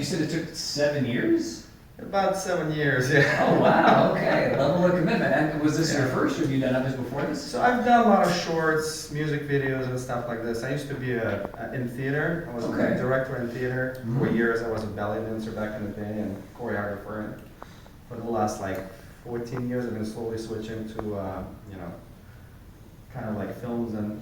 you said it took 7 years? About 7 years, yeah. Oh wow, okay, level of commitment. And was this your first, or have you done others before this? So I've done a lot of shorts, music videos and stuff like this. I used to be in theater. I was a director in theater. For years I was a ballet dancer back in the day and choreographer. And for the last like 14 years I've been slowly switching to, you know, kind of like films and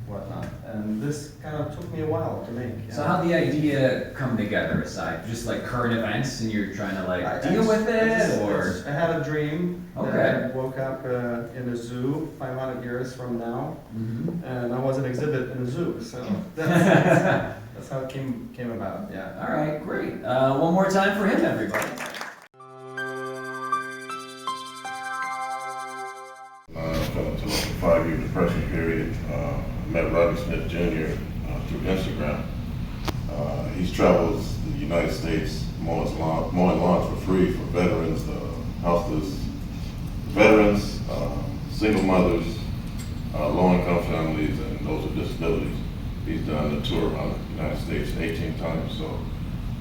whatnot. And this kind of took me a while to make. So how'd the idea come together, aside just like current events and you're trying to like deal with it, or? I had a dream. Okay. That I woke up in a zoo 500 years from now, and I was an exhibit in a zoo. So that's how it came about. Yeah. All right, great. One more time for him, everybody. I fell into like a 5-year depression period. Met Rodney Smith Jr. Through Instagram. He travels the United States mowing lawns for free for veterans, houseless veterans, single mothers, low-income families, and those with disabilities. He's done the tour around the United States 18 times. So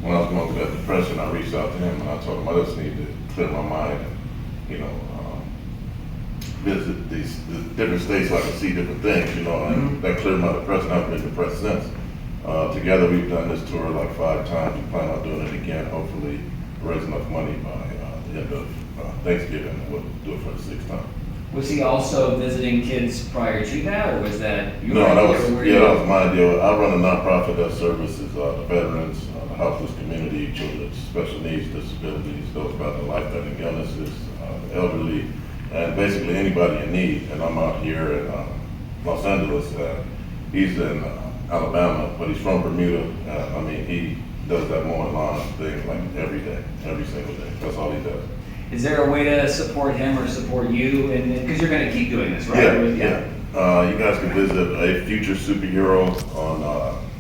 when I was going through that depression, I reached out to him and I told him I just need to clear my mind and, you know, visit the different states so I can see different things, you know, and that cleared my depression. I've been depressed since. Together we've done this tour like 5 times. We plan on doing it again, hopefully raise enough money by the end of Thanksgiving, and we'll do it for the 6th time. Was he also visiting kids prior to that, or was that your No, idea? that was my idea. I run a nonprofit that services the veterans, the houseless community, children with special needs, disabilities, those battling life-threatening illnesses, the elderly, and basically anybody in need. And I'm out here in Los Angeles. He's in Alabama, but he's from Bermuda. I mean, he does that mowing lawn thing like every day, every single day. That's all he does. Is there a way to support him or support you? And because you're going to keep doing this, right? Yeah. You guys can visit A Future Superhero on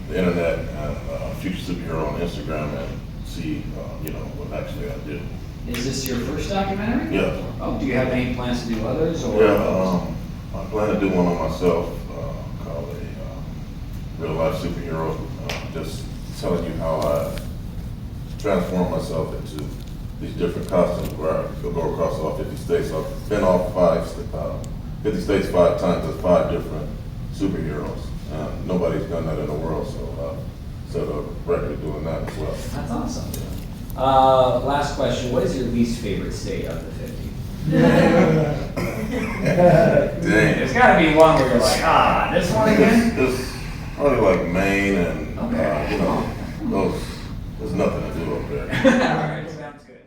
the internet and Future Superhero on Instagram and see, you know, what actually I did. Is this your first documentary? Yeah. Oh, do you have any plans to do others? Or? Yeah, I plan to do one on myself called a Real Life Superhero, just telling you how I transform myself into these different costumes where I could go across all 50 states. So I've been off 50 states 5 times as 5 different superheroes. Nobody's done that in the world, so I set a record doing that as well. That's awesome. Last question, what is your least favorite state of the 50? Dang. There's got to be one where you're like, this one again? It's probably like Maine and, you know, there's nothing to do up there. All right, sounds good.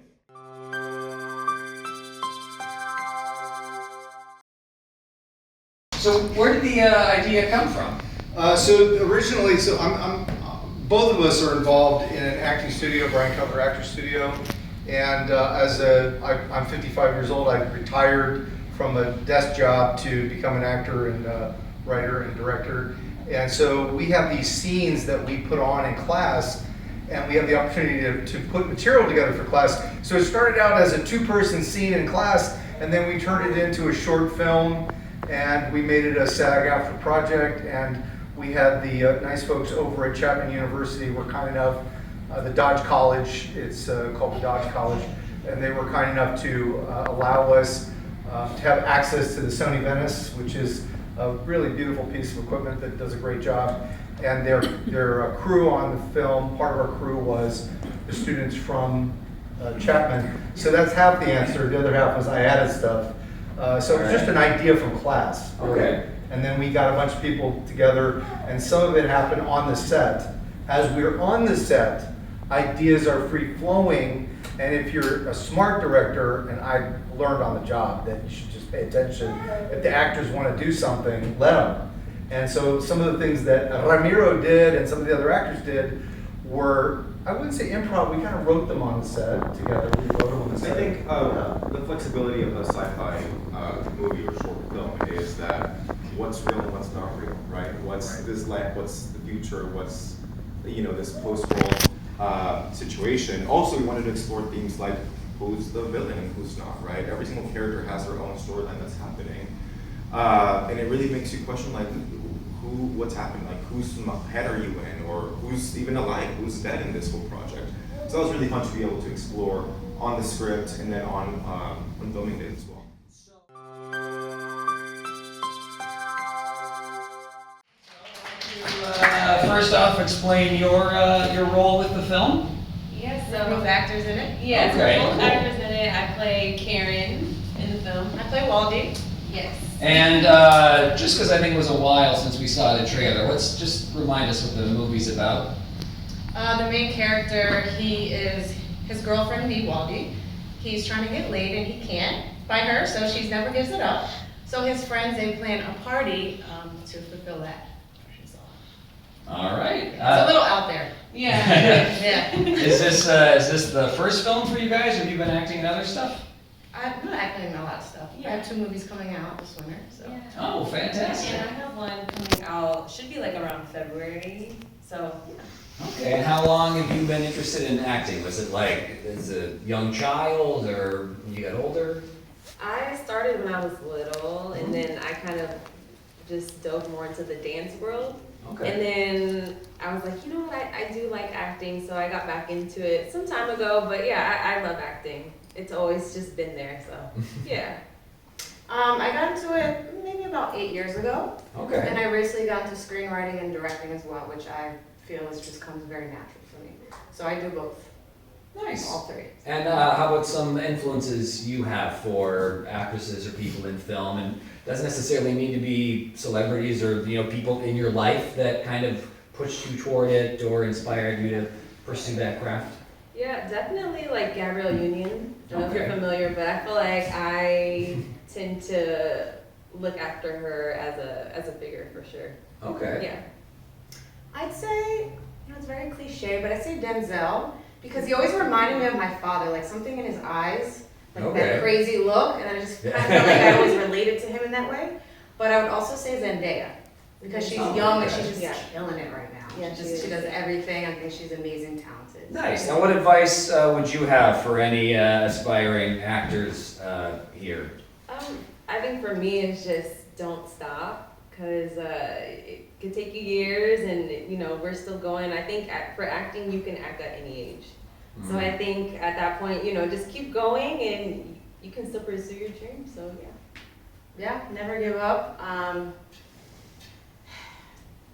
So where did the idea come from? So originally, both of us are involved in an acting studio, Brian Cutler Actor Studio, and I'm 55 years old. I retired from a desk job to become an actor and writer and director, and so we have these scenes that we put on in class, and we have the opportunity to put material together for class. So it started out as a 2-person scene in class, and then we turned it into a short film, and we made it a SAG-AFTRA project, and we had the nice folks over at Chapman University were kind enough, the Dodge College, it's called the Dodge College, and they were kind enough to allow us to have access to the Sony Venice, which is a really beautiful piece of equipment that does a great job. And their crew on the film, part of our crew was the students from Chapman. So that's half the answer. The other half was I added stuff. So it was just an idea from class. Really. Okay. And then we got a bunch of people together, and some of it happened on the set. As we're on the set, ideas are free-flowing, and if you're a smart director, and I learned on the job that you should just pay attention. If the actors want to do something, let them. And so some of the things that Ramiro did and some of the other actors did were, I wouldn't say improv, we kind of wrote them on the set together. We wrote them on the set. I think the flexibility of a sci-fi movie or short film is that what's real and what's not real, right? What's this life, what's the future, what's, you know, this post-world situation. Also, we wanted to explore themes like who's the villain and who's not, right? Every single character has their own storyline that's happening. And it really makes you question, like, what's happening? Like, whose head are you in? Or who's even alive? Who's dead in this whole project? So that was really fun to be able to explore on the script and then on filming days as well. First off, explain your role with the film. Yes, We're both actors in it. yes, Okay, we're both cool. actors in it. I play Karen in the film. I play Waldy. Yes. And just because I think it was a while since we saw the trailer, let's just remind us what the movie's about. The main character, he is his girlfriend, me, Waldy. He's trying to get laid and he can't by her, so she never gives it up. So his friends, they plan a party to fulfill that. All right. It's a little out there. Yeah. Yeah. Is this the first film for you guys? Or have you been acting in other stuff? I'm not acting in a lot of stuff. I have 2 movies coming out this winter, so. Yeah. Oh, fantastic. And I have one coming out, should be like around February, so. Okay, and how long have you been interested in acting? Was it like as a young child or when you got older? I started when I was little, and then I kind of just dove more into the dance world. Okay. And then I was like, you know what, I do like acting, so I got back into it some time ago, but yeah, I love acting. It's always just been there, so, yeah. I got into it maybe about 8 years ago. Okay. And I recently got into screenwriting and directing as well, which I feel just comes very natural for me. So I do both. Nice. All 3. And how about some influences you have for actresses or people in film? And doesn't necessarily need to be celebrities or people in your life that kind of pushed you toward it or inspired you to pursue that craft. Yeah, definitely like Gabrielle Union. I don't know if Okay. you're familiar, but I feel like I tend to look after her as a figure for sure. Okay. Yeah. I'd say, it's very cliche, but I'd say Denzel, because he always reminded me of my father, like something in his eyes, like Okay. that crazy look, and I just kind of felt like I always related to him in that way. But I would also say Zendaya, because she's Oh, young and okay. she's just Yeah. killing it right now. Yeah, she she does is. everything. I think she's amazing, talented. Nice. Now, what advice would you have for any aspiring actors here? I think for me it's just don't stop, because it could take you years, and we're still going. I think for acting you can act at any age. So I think at that point, just keep going and you can still pursue your dreams. So Yeah, never give up.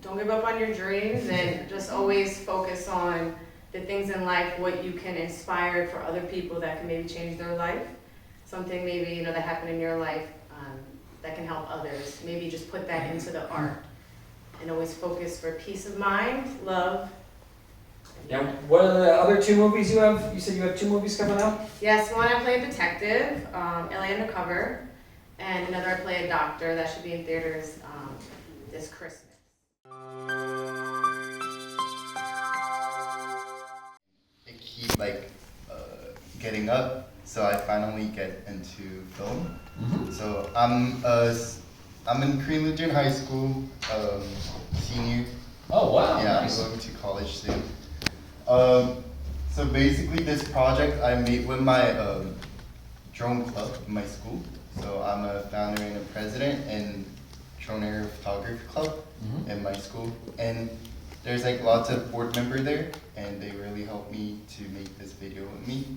Don't give up on your dreams, and just always focus on the things in life, what you can inspire for other people that can maybe change their life. Something maybe, that happened in your life that can help others. Maybe just put that into the art. And always focus for peace of mind, love. Now, what are the other 2 movies you have? You said you have 2 movies coming out? Yes, one I play a detective, LA Undercover, and another I play a doctor. That should be in theaters this Christmas. I keep getting up, so I finally get into film. So I'm in Korean Lutheran High School, senior. Oh, wow. Yeah, Nice. I'm going to college soon. So basically, this project I made with my drone club in my school. So I'm a founder and a president in Drone Air Photography Club in my school, and there's lots of board members there, and they really helped me to make this video with me.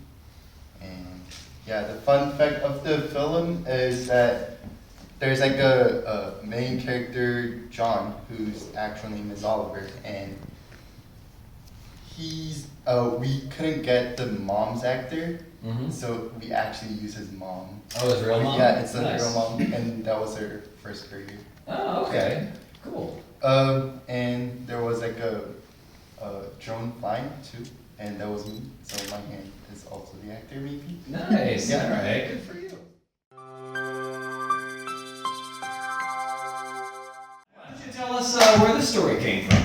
And yeah, the fun fact of the film is that there's a main character, John, whose actual name is Oliver, and we couldn't get the mom's actor, so we actually used his mom. Oh, his real mom? Yeah, it's a Nice. real mom, and that was her first career. Oh, okay. Cool. And there was a drone flying too, and that was me. So my hand is also the actor, maybe. Nice. Yeah. All right. Good for you. Why don't you tell us where the story came from?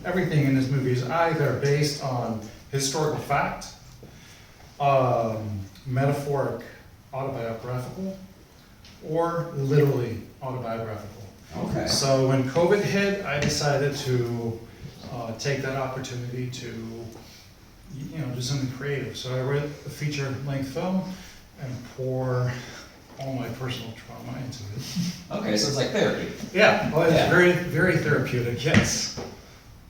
Everything in this movie is either based on historical fact, metaphoric autobiographical, or literally autobiographical. Okay. So when COVID hit, I decided to take that opportunity to, do something creative. So I wrote a feature-length film and pour all my personal trauma into it. Okay, so it's like therapy. Yeah, well, it's Yeah. very, very therapeutic, yes.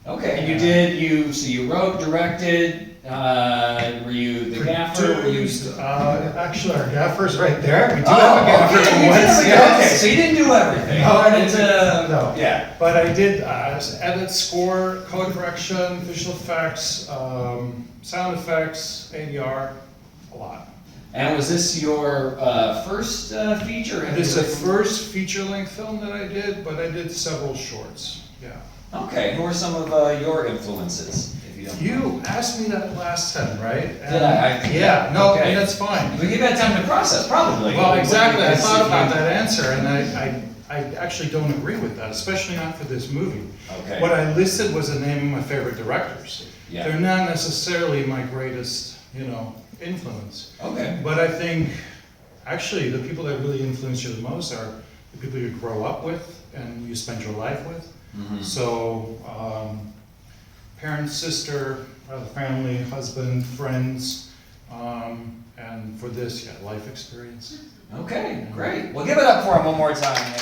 Okay, and you wrote, directed, were you the gaffer? Were you? Produced, actually, our gaffer's right there. We do have a gaffer okay, for you did once, have a yes. Okay, so you didn't do everything. No, I But, didn't. No. Yeah. But I did edit, score, color correction, visual effects, sound effects, ADR, a lot. And was this your first feature? Have This you is the written- first feature-length film that I did, but I did several shorts, yeah. Okay, who are some of your influences? If you don't mind? You asked me that last time, right? Did I? Yeah, no, Okay. that's fine. We give that time to process, probably. Well, exactly, I Because thought if about you- that answer, and I actually don't agree with that, especially not for this movie. Okay. What I listed was the name of my favorite directors. Yeah. They're not necessarily my greatest, influence. Okay. But I think, actually, the people that really influence you the most are the people you grow up with and you spend your life with. Mhm. So, parents, sister, family, husband, friends, and for this, life experience. Okay, great. Well, give it up for him one more time.